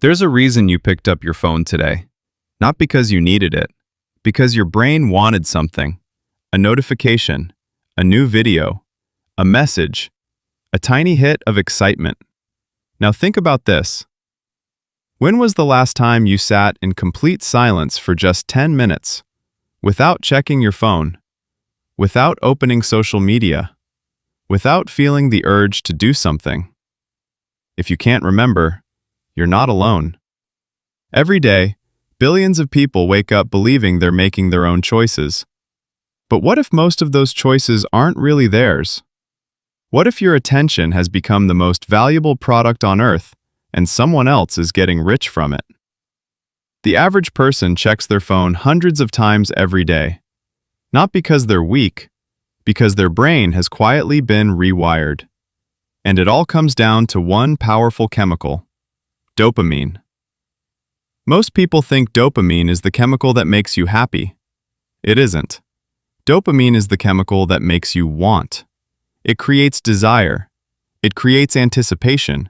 There's a reason you picked up your phone today. Not because you needed it, because your brain wanted something. A notification, a new video, a message, a tiny hit of excitement. Now think about this. When was the last time you sat in complete silence for just 10 minutes, without checking your phone, without opening social media, without feeling the urge to do something? If you can't remember, you're not alone. Every day, billions of people wake up believing they're making their own choices. But what if most of those choices aren't really theirs? What if your attention has become the most valuable product on Earth and someone else is getting rich from it? The average person checks their phone hundreds of times every day. Not because they're weak, because their brain has quietly been rewired. And it all comes down to one powerful chemical: dopamine. Most people think dopamine is the chemical that makes you happy. It isn't. Dopamine is the chemical that makes you want. It creates desire. It creates anticipation.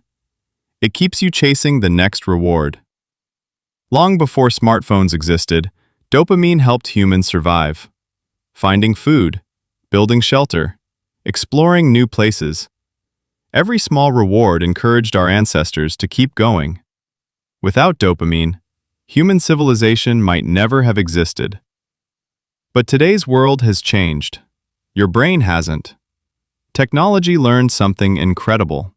It keeps you chasing the next reward. Long before smartphones existed, dopamine helped humans survive. Finding food, building shelter, exploring new places. Every small reward encouraged our ancestors to keep going. Without dopamine, human civilization might never have existed. But today's world has changed. Your brain hasn't. Technology learned something incredible.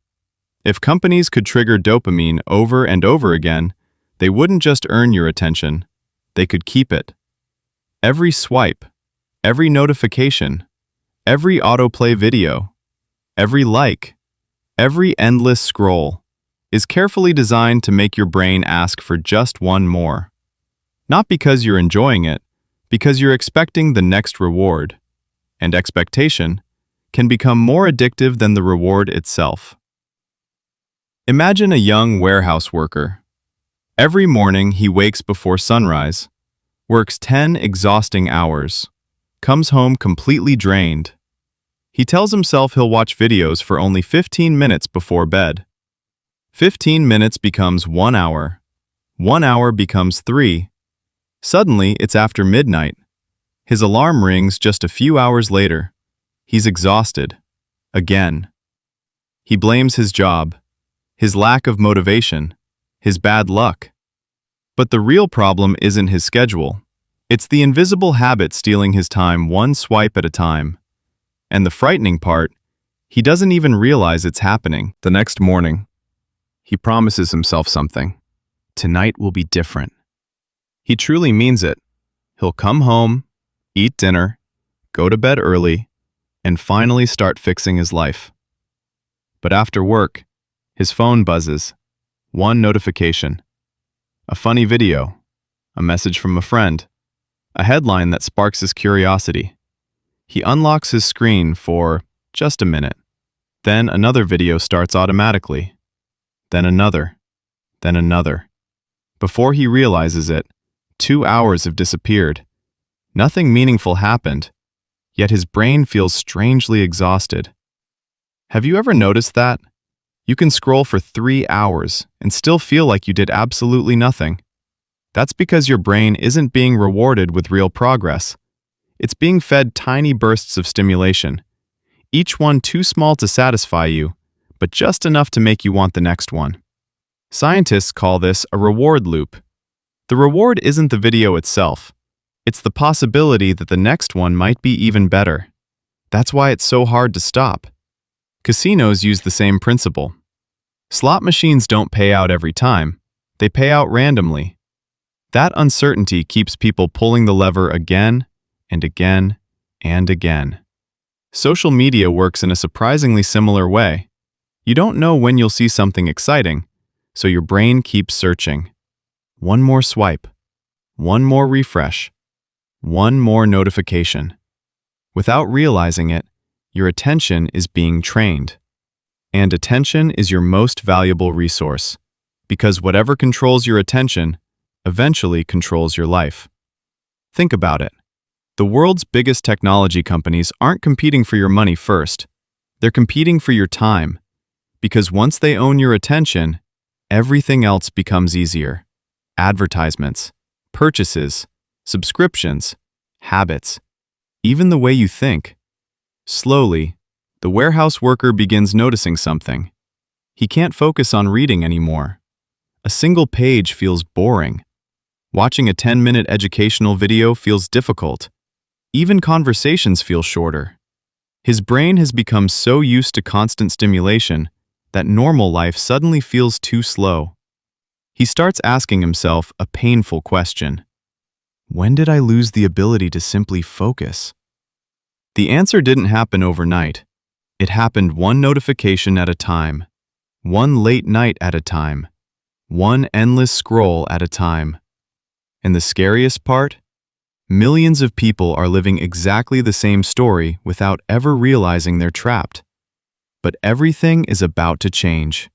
If companies could trigger dopamine over and over again, they wouldn't just earn your attention, they could keep it. Every swipe, every notification, every autoplay video, every like, every endless scroll is carefully designed to make your brain ask for just one more. Not because you're enjoying it, because you're expecting the next reward. And expectation can become more addictive than the reward itself. Imagine a young warehouse worker. Every morning he wakes before sunrise, works 10 exhausting hours, comes home completely drained. He tells himself he'll watch videos for only 15 minutes before bed. 15 minutes becomes 1 hour. 1 hour becomes 3. Suddenly, it's after midnight. His alarm rings just a few hours later. He's exhausted. Again. He blames his job, his lack of motivation, his bad luck. But the real problem isn't his schedule. It's the invisible habit stealing his time one swipe at a time. And the frightening part, he doesn't even realize it's happening. The next morning, he promises himself something. Tonight will be different. He truly means it. He'll come home, eat dinner, go to bed early, and finally start fixing his life. But after work, his phone buzzes. One notification. A funny video. A message from a friend. A headline that sparks his curiosity. He unlocks his screen for just a minute. Then another video starts automatically. Then another. Then another. Before he realizes it, 2 hours have disappeared. Nothing meaningful happened, yet his brain feels strangely exhausted. Have you ever noticed that? You can scroll for 3 hours and still feel like you did absolutely nothing. That's because your brain isn't being rewarded with real progress. It's being fed tiny bursts of stimulation, each one too small to satisfy you, but just enough to make you want the next one. Scientists call this a reward loop. The reward isn't the video itself. It's the possibility that the next one might be even better. That's why it's so hard to stop. Casinos use the same principle. Slot machines don't pay out every time. They pay out randomly. That uncertainty keeps people pulling the lever again and again and again. Social media works in a surprisingly similar way. You don't know when you'll see something exciting, so your brain keeps searching. One more swipe. One more refresh. One more notification. Without realizing it, your attention is being trained. And attention is your most valuable resource, because whatever controls your attention eventually controls your life. Think about it. The world's biggest technology companies aren't competing for your money first. They're competing for your time, because once they own your attention, everything else becomes easier. Advertisements, purchases, subscriptions, habits, even the way you think. Slowly, the warehouse worker begins noticing something. He can't focus on reading anymore. A single page feels boring. Watching a 10-minute educational video feels difficult. Even conversations feel shorter. His brain has become so used to constant stimulation that normal life suddenly feels too slow. He starts asking himself a painful question. When did I lose the ability to simply focus? The answer didn't happen overnight. It happened one notification at a time, one late night at a time, one endless scroll at a time. And the scariest part? Millions of people are living exactly the same story without ever realizing they're trapped. But everything is about to change,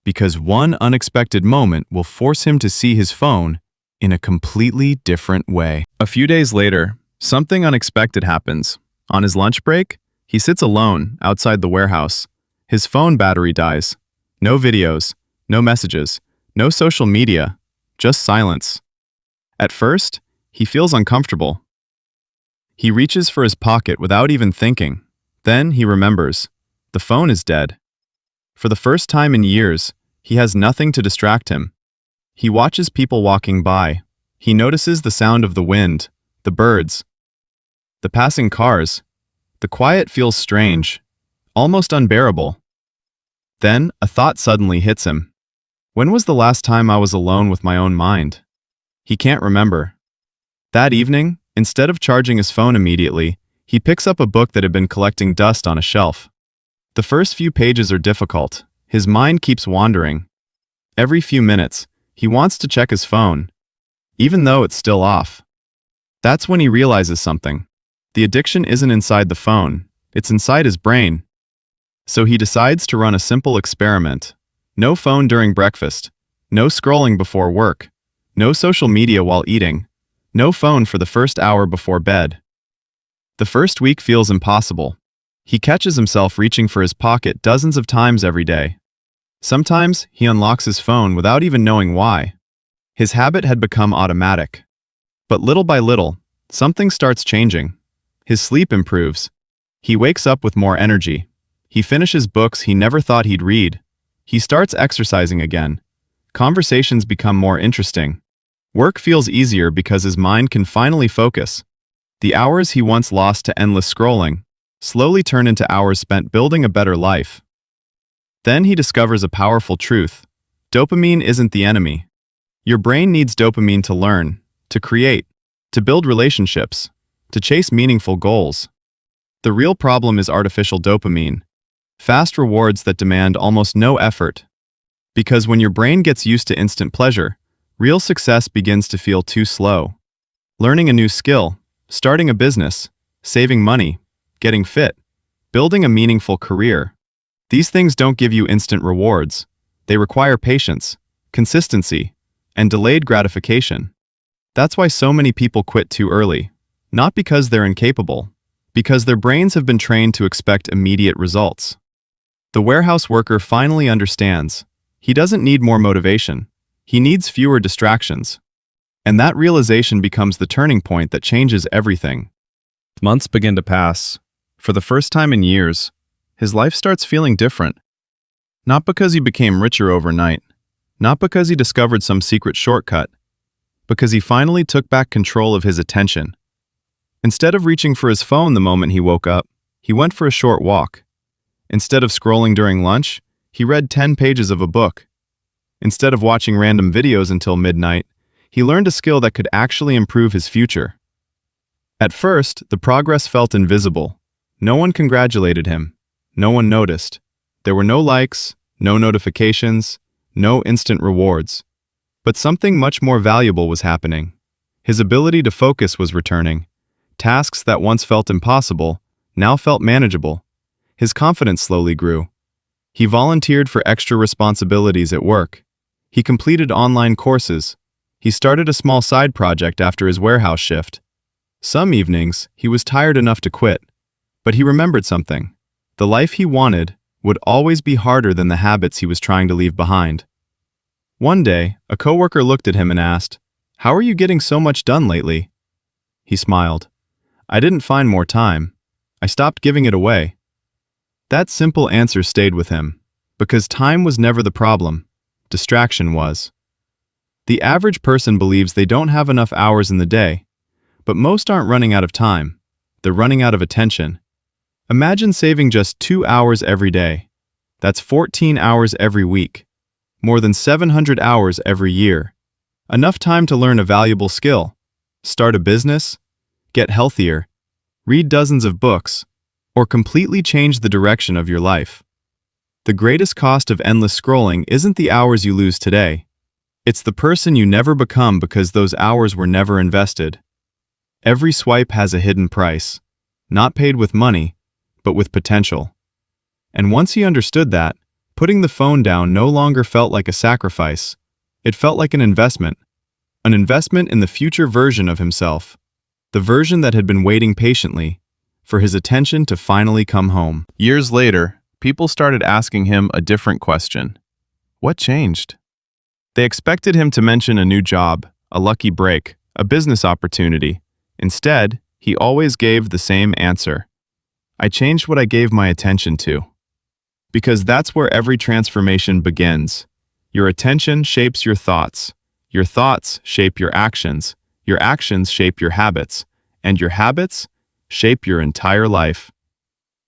because one unexpected moment will force him to see his phone in a completely different way. A few days later, something unexpected happens. On his lunch break, he sits alone outside the warehouse. His phone battery dies. No videos, no messages, no social media, just silence. At first, he feels uncomfortable. He reaches for his pocket without even thinking. Then he remembers. The phone is dead. For the first time in years, he has nothing to distract him. He watches people walking by. He notices the sound of the wind, the birds, the passing cars. The quiet feels strange, almost unbearable. Then a thought suddenly hits him. When was the last time I was alone with my own mind? He can't remember. That evening, instead of charging his phone immediately, he picks up a book that had been collecting dust on a shelf. The first few pages are difficult. His mind keeps wandering. Every few minutes, he wants to check his phone, even though it's still off. That's when he realizes something. The addiction isn't inside the phone, it's inside his brain. So he decides to run a simple experiment. No phone during breakfast, no scrolling before work, no social media while eating, no phone for the first hour before bed. The first week feels impossible. He catches himself reaching for his pocket dozens of times every day. Sometimes he unlocks his phone without even knowing why. His habit had become automatic. But little by little, something starts changing. His sleep improves. He wakes up with more energy. He finishes books he never thought he'd read. He starts exercising again. Conversations become more interesting. Work feels easier because his mind can finally focus. The hours he once lost to endless scrolling slowly turn into hours spent building a better life. Then he discovers a powerful truth. Dopamine isn't the enemy. Your brain needs dopamine to learn, to create, to build relationships, to chase meaningful goals. The real problem is artificial dopamine, fast rewards that demand almost no effort. Because when your brain gets used to instant pleasure, real success begins to feel too slow. Learning a new skill, starting a business, saving money, getting fit, building a meaningful career. These things don't give you instant rewards. They require patience, consistency, and delayed gratification. That's why so many people quit too early. Not because they're incapable, because their brains have been trained to expect immediate results. The warehouse worker finally understands. He doesn't need more motivation. He needs fewer distractions. And that realization becomes the turning point that changes everything. Months begin to pass. For the first time in years, his life starts feeling different. Not because he became richer overnight, not because he discovered some secret shortcut, because he finally took back control of his attention. Instead of reaching for his phone the moment he woke up, he went for a short walk. Instead of scrolling during lunch, he read 10 pages of a book. Instead of watching random videos until midnight, he learned a skill that could actually improve his future. At first, the progress felt invisible. No one congratulated him. No one noticed. There were no likes, no notifications, no instant rewards. But something much more valuable was happening. His ability to focus was returning. Tasks that once felt impossible now felt manageable. His confidence slowly grew. He volunteered for extra responsibilities at work. He completed online courses. He started a small side project after his warehouse shift. Some evenings, he was tired enough to quit. But he remembered something. The life he wanted would always be harder than the habits he was trying to leave behind. One day, a coworker looked at him and asked, "How are you getting so much done lately?" He smiled. "I didn't find more time. I stopped giving it away." That simple answer stayed with him, because time was never the problem. Distraction was. The average person believes they don't have enough hours in the day, but most aren't running out of time. They're running out of attention. Imagine saving just 2 hours every day. That's 14 hours every week. More than 700 hours every year. Enough time to learn a valuable skill, start a business, get healthier, read dozens of books, or completely change the direction of your life. The greatest cost of endless scrolling isn't the hours you lose today. It's the person you never become because those hours were never invested. Every swipe has a hidden price, not paid with money, but with potential. And once he understood that, putting the phone down no longer felt like a sacrifice. It felt like an investment in the future version of himself, the version that had been waiting patiently for his attention to finally come home. Years later, people started asking him a different question. What changed? They expected him to mention a new job, a lucky break, a business opportunity. Instead, he always gave the same answer. I changed what I gave my attention to. Because that's where every transformation begins. Your attention shapes your thoughts shape your actions shape your habits, and your habits shape your entire life.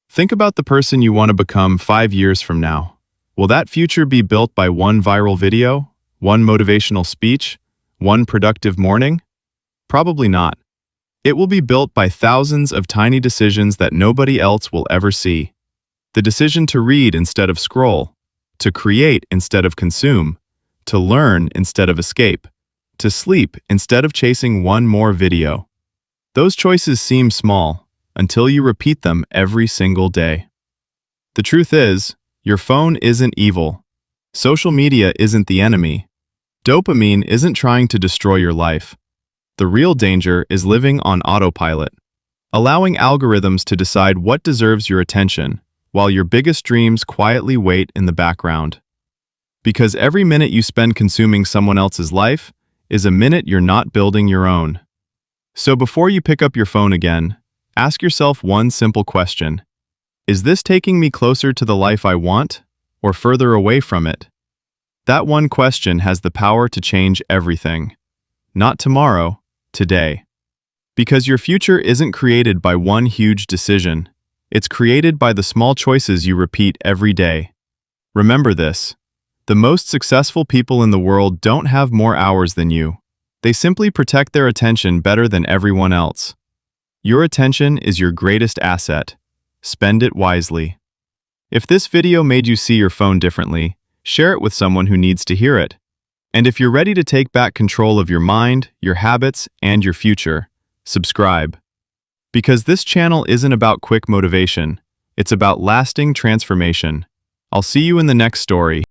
Think about the person you want to become 5 years from now. Will that future be built by one viral video, one motivational speech, one productive morning? Probably not. It will be built by thousands of tiny decisions that nobody else will ever see. The decision to read instead of scroll, to create instead of consume, to learn instead of escape, to sleep instead of chasing one more video. Those choices seem small until you repeat them every single day. The truth is, your phone isn't evil. Social media isn't the enemy. Dopamine isn't trying to destroy your life. The real danger is living on autopilot, allowing algorithms to decide what deserves your attention, while your biggest dreams quietly wait in the background. Because every minute you spend consuming someone else's life is a minute you're not building your own. So before you pick up your phone again, ask yourself one simple question. Is this taking me closer to the life I want, or further away from it? That one question has the power to change everything. Not tomorrow, today. Because your future isn't created by one huge decision. It's created by the small choices you repeat every day. Remember this. The most successful people in the world don't have more hours than you. They simply protect their attention better than everyone else. Your attention is your greatest asset. Spend it wisely. If this video made you see your phone differently, share it with someone who needs to hear it. And if you're ready to take back control of your mind, your habits, and your future, subscribe. Because this channel isn't about quick motivation, it's about lasting transformation. I'll see you in the next story.